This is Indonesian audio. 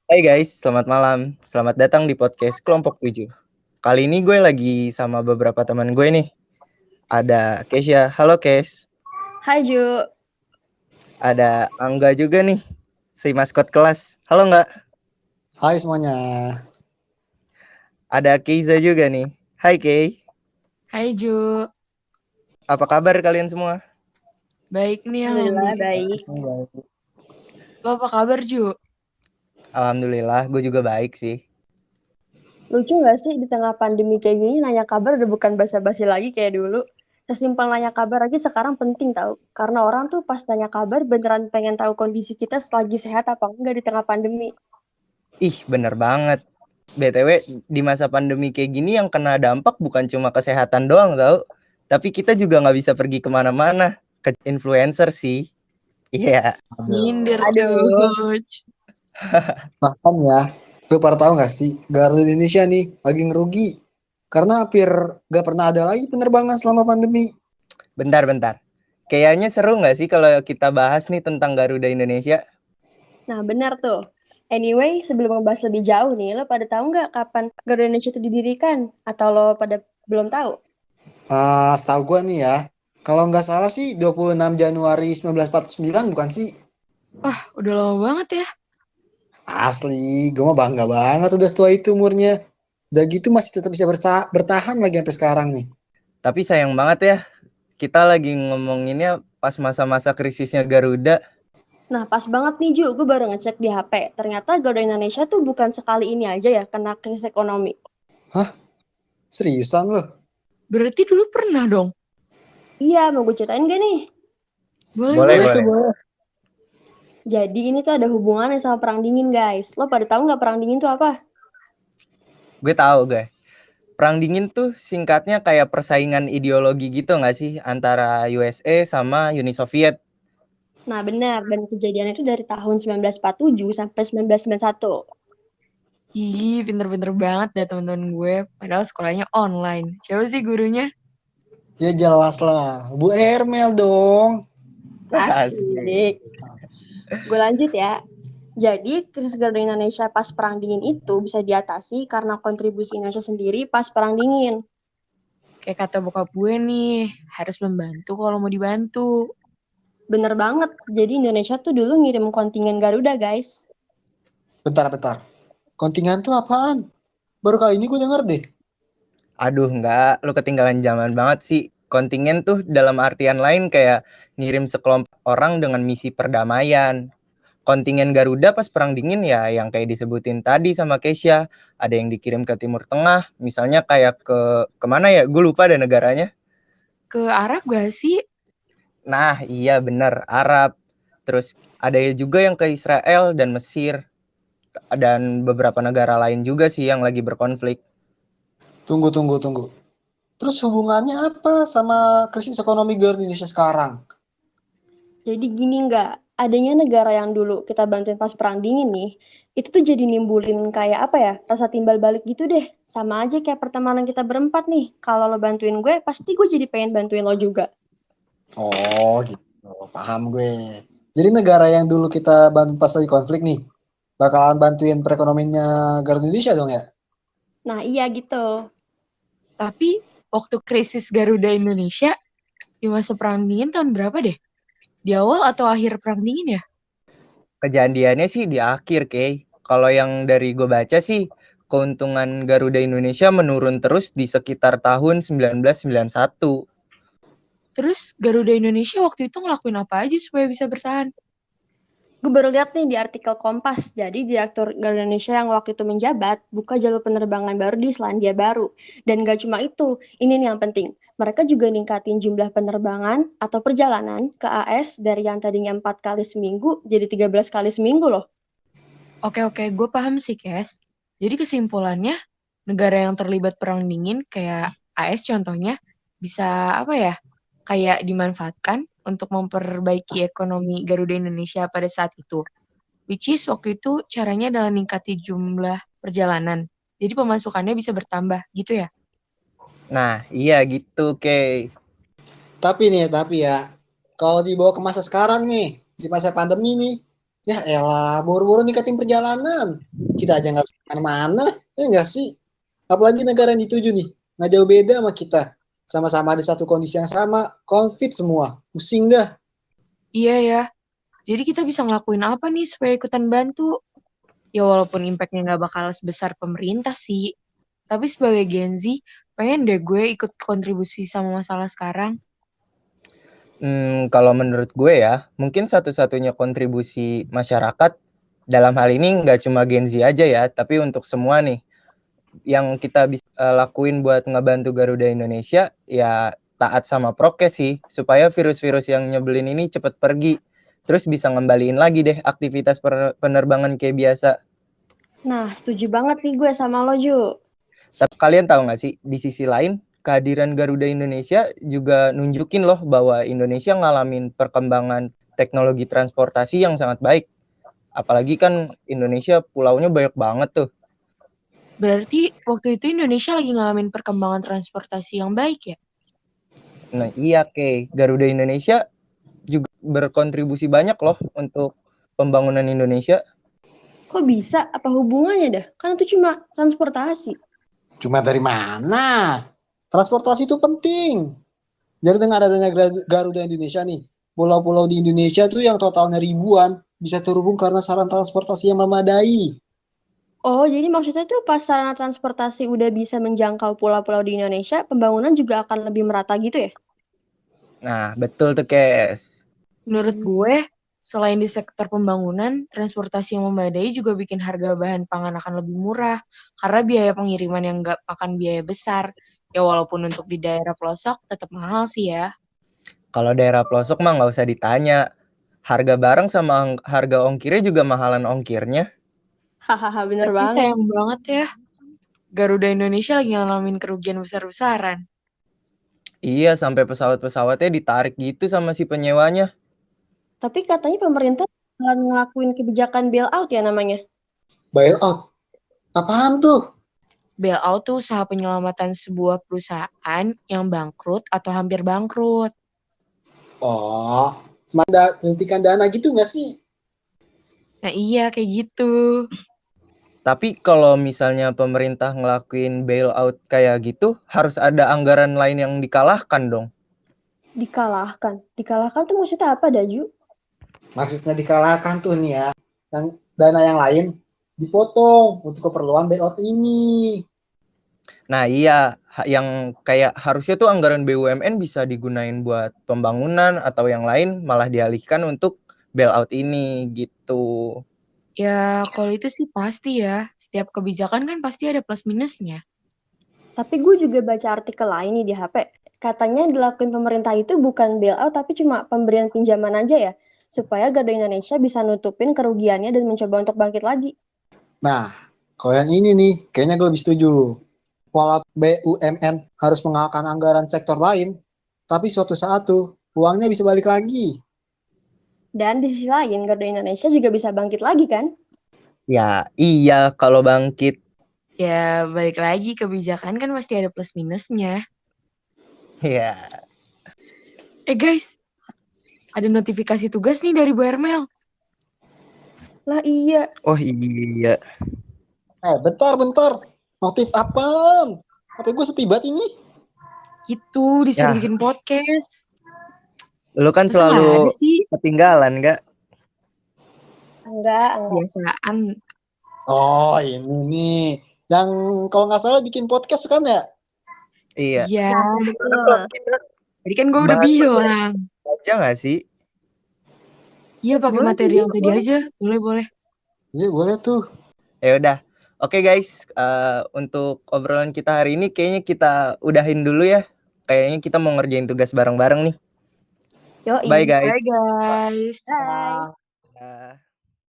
Hai guys, selamat malam. Selamat datang di podcast Kelompok 7. Kali ini gue lagi sama beberapa teman gue nih. Ada Kesya, halo Kes. Hai Ju. Ada Angga juga nih, si maskot kelas. Halo nggak? Hai semuanya. Ada Keiza juga nih. Hai Kei, Hai Ju, apa kabar kalian semua? baik nih Alhamdulillah alhamdulillah. baik. Lo apa kabar Ju? Alhamdulillah, gue juga baik sih. Lucu gak sih di tengah pandemi kayak gini nanya kabar udah bukan basa-basi lagi kayak dulu. Sesimpel nanya kabar aja sekarang penting tahu. Karena orang tuh pas nanya kabar beneran pengen tahu kondisi kita lagi sehat apa enggak di tengah pandemi. Ih, bener banget. BTW, di masa pandemi kayak gini yang kena dampak bukan cuma kesehatan doang tau. Tapi kita juga nggak bisa pergi kemana-mana. Ke influencer sih. Iya. Nyindir Aduh. coach. Bahkan ya, lu pada tahu nggak sih, Garuda Indonesia nih lagi ngerugi karena hampir gak pernah ada lagi penerbangan selama pandemi. Bentar. Kayaknya seru nggak sih kalau kita bahas nih tentang Garuda Indonesia? Nah benar tuh. Anyway, sebelum membahas lebih jauh nih, lo pada tahu nggak kapan Garuda Indonesia itu didirikan? Atau lo pada belum tahu? Setahu gua nih ya, kalau nggak salah sih 26 Januari 1949 bukan sih? Wah, udah lama banget ya. Asli, gua mah bangga banget udah setua itu umurnya. Udah gitu masih tetap bisa bertahan lagi sampai sekarang nih. Tapi sayang banget ya, kita lagi ngomonginnya pas masa-masa krisisnya Garuda. Nah, pas banget nih Ju, gue baru ngecek di HP. Ternyata Garuda Indonesia tuh bukan sekali ini aja ya kena krisis ekonomi. Seriusan loh? Berarti dulu pernah dong? Iya, mau gue ceritain gak nih? Boleh. Boleh. Jadi ini tuh ada hubungannya sama perang dingin guys. Lo pada tahu nggak perang dingin tuh apa? Gue tahu guys. Perang dingin tuh singkatnya kayak persaingan ideologi gitu nggak sih antara USA sama Uni Soviet? Nah benar, dan kejadian itu dari tahun 1947 sampai 1991. Ih, pinter-pinter banget dah temen-temen gue. Padahal sekolahnya online. Siapa sih gurunya? Ya jelas lah, Bu Hermel dong. Asik. Gue lanjut ya. Jadi krisis Garuda Indonesia pas perang dingin itu bisa diatasi karena kontribusi Indonesia sendiri pas perang dingin. Kayak kata bokap gue nih, harus membantu kalau mau dibantu. Bener banget. Jadi Indonesia tuh dulu ngirim kontingen Garuda guys. Bentar. Kontingen tuh apaan? Baru kali ini gue denger deh. Aduh, nggak, lo ketinggalan zaman banget sih. Kontingen tuh dalam artian lain kayak ngirim sekelompok orang dengan misi perdamaian. Kontingen Garuda pas perang dingin ya yang kayak disebutin tadi sama Kesya. Ada yang dikirim ke Timur Tengah, misalnya kayak ke kemana ya? Gue lupa ada negaranya. Ke Arab gak sih? Nah, iya bener, Arab. Terus ada juga yang ke Israel dan Mesir. Dan beberapa negara lain juga sih yang lagi berkonflik. Tunggu. Terus hubungannya apa sama krisis ekonomi Garuda Indonesia sekarang? Jadi gini nggak, adanya negara yang dulu kita bantuin pas perang dingin nih, itu tuh jadi nimbulin kayak apa ya, rasa timbal balik gitu deh. Sama aja kayak pertemanan kita berempat nih. Kalau lo bantuin gue, pasti gue jadi pengen bantuin lo juga. Oh gitu, paham gue. Jadi negara yang dulu kita bantu pas lagi konflik nih, bakalan bantuin perekonomiannya Garuda Indonesia dong ya? Nah iya gitu. Tapi waktu krisis Garuda Indonesia, di masa perang dingin tahun berapa deh? Di awal atau akhir perang dingin ya? Kejadiannya sih di akhir, Kay. Kalau yang dari gue baca sih, keuntungan Garuda Indonesia menurun terus di sekitar tahun 1991. Terus Garuda Indonesia waktu itu ngelakuin apa aja supaya bisa bertahan? Gue baru lihat nih di artikel Kompas. Jadi Direktur Garuda Indonesia yang waktu itu menjabat, buka jalur penerbangan baru di Selandia Baru. Dan gak cuma itu, ini nih yang penting. Mereka juga ningkatin jumlah penerbangan atau perjalanan ke AS dari yang tadinya 4 kali seminggu jadi 13 kali seminggu loh. Oke, gue paham sih, Kes. Jadi kesimpulannya, negara yang terlibat perang dingin kayak AS contohnya, bisa apa ya, kayak dimanfaatkan untuk memperbaiki ekonomi Garuda Indonesia pada saat itu. Which is waktu itu caranya adalah ningkati jumlah perjalanan. Jadi pemasukannya bisa bertambah gitu ya. Nah, iya gitu, Kay. Tapi ya, kalau dibawa ke masa sekarang nih, di masa pandemi nih, Ya elah, boro-boro ningkatin perjalanan. Kita aja nggak bisa kemana-mana, ya nggak sih? Apalagi negara yang dituju nih, nggak jauh beda sama kita. Sama-sama ada satu kondisi yang sama, COVID semua. Pusing dah. Iya ya. Jadi kita bisa ngelakuin apa nih supaya ikutan bantu? Ya walaupun impactnya nggak bakal sebesar pemerintah sih. Tapi sebagai Gen Z, pengen deh gue ikut kontribusi sama masalah sekarang. Kalau menurut gue ya, mungkin satu-satunya kontribusi masyarakat dalam hal ini nggak cuma Gen Z aja ya, tapi untuk semua nih yang kita bisa lakuin buat ngebantu Garuda Indonesia ya taat sama prokes sih, supaya virus-virus yang nyebelin ini cepet pergi, terus bisa ngembaliin lagi deh aktivitas penerbangan kayak biasa. Nah, setuju banget nih gue sama lo, Ju. Tapi kalian tahu nggak sih, di sisi lain kehadiran Garuda Indonesia juga nunjukin loh bahwa Indonesia ngalamin perkembangan teknologi transportasi yang sangat baik. Apalagi kan Indonesia pulaunya banyak banget tuh. Berarti waktu itu Indonesia lagi ngalamin perkembangan transportasi yang baik ya? Nah iya Garuda Indonesia juga berkontribusi banyak loh untuk pembangunan Indonesia. Kok bisa? Apa hubungannya dah? Kan itu cuma transportasi. Cuma dari mana? Transportasi itu penting. Jadi dengan adanya Garuda Indonesia nih, pulau-pulau di Indonesia tuh yang totalnya ribuan bisa terhubung karena sarana transportasi yang memadai. Oh, jadi maksudnya tuh pas sarana transportasi udah bisa menjangkau pulau-pulau di Indonesia, pembangunan juga akan lebih merata gitu ya? Nah betul tuh Kes. Menurut gue, selain di sektor pembangunan, transportasi yang memadai juga bikin harga bahan pangan akan lebih murah karena biaya pengiriman yang nggak makan biaya besar. Ya walaupun untuk di daerah pelosok tetap mahal sih ya. Kalau daerah pelosok mah nggak usah ditanya. Harga barang sama harga ongkirnya juga mahalan ongkirnya. Hahaha, bener Tapi banget. sayang banget ya, Garuda Indonesia lagi ngalamin kerugian besar-besaran. Iya, sampai pesawat-pesawatnya ditarik gitu sama si penyewanya. Tapi katanya pemerintah akan ngelakuin kebijakan bailout ya namanya. Bailout. Apaan tuh? Bailout tuh usaha penyelamatan sebuah perusahaan yang bangkrut atau hampir bangkrut. Oh, suntikan dana gitu nggak sih? Nah iya kayak gitu. Tapi kalau misalnya pemerintah ngelakuin bailout kayak gitu, harus ada anggaran lain yang dikalahkan dong. Dikalahkan. Dikalahkan tuh maksudnya apa, Daju? Maksudnya dikalahkan tuh nih ya. Yang dana yang lain dipotong untuk keperluan bailout ini. Nah iya, yang kayak harusnya tuh anggaran BUMN bisa digunain buat pembangunan atau yang lain malah dialihkan untuk bailout ini gitu. Ya kalau itu sih pasti ya. Setiap kebijakan kan pasti ada plus minusnya. Tapi gue juga baca artikel lain nih di HP. Katanya yang dilakuin pemerintah itu bukan bailout tapi cuma pemberian pinjaman aja ya. Supaya Garuda Indonesia bisa nutupin kerugiannya dan mencoba untuk bangkit lagi. Nah, kalau yang ini nih, kayaknya gue lebih setuju. Walau BUMN harus mengalahkan anggaran sektor lain, tapi suatu saat tuh uangnya bisa balik lagi. Dan di sisi lain Garuda Indonesia juga bisa bangkit lagi kan? Ya iya, kalau bangkit. Ya balik lagi kebijakan kan pasti ada plus minusnya. Ya, Guys, ada notifikasi tugas nih dari Bu Hermel. Lah iya. oh iya. Bentar. Notif apaan? HP gue sepi banget ini. Gitu disuruh Ya. bikin podcast. Lu kan Masa nggak ada selalu sih? ketinggalan, nggak? Enggak. Kebiasaan. Oh, ini nih. Yang kalau nggak salah bikin podcast kan ya? Iya. Iya. Karena kalau kita Tadi kan gue udah bahas bilang. aja nggak sih? Iya pakai Boleh, materi yang tadi boleh. aja. Boleh. Iya, boleh tuh. Ya udah. Oke guys, untuk obrolan kita hari ini kayaknya kita udahin dulu ya. Kayaknya kita mau ngerjain tugas bareng-bareng nih. Yoi. Bye guys. Bye guys. Bye. Bye.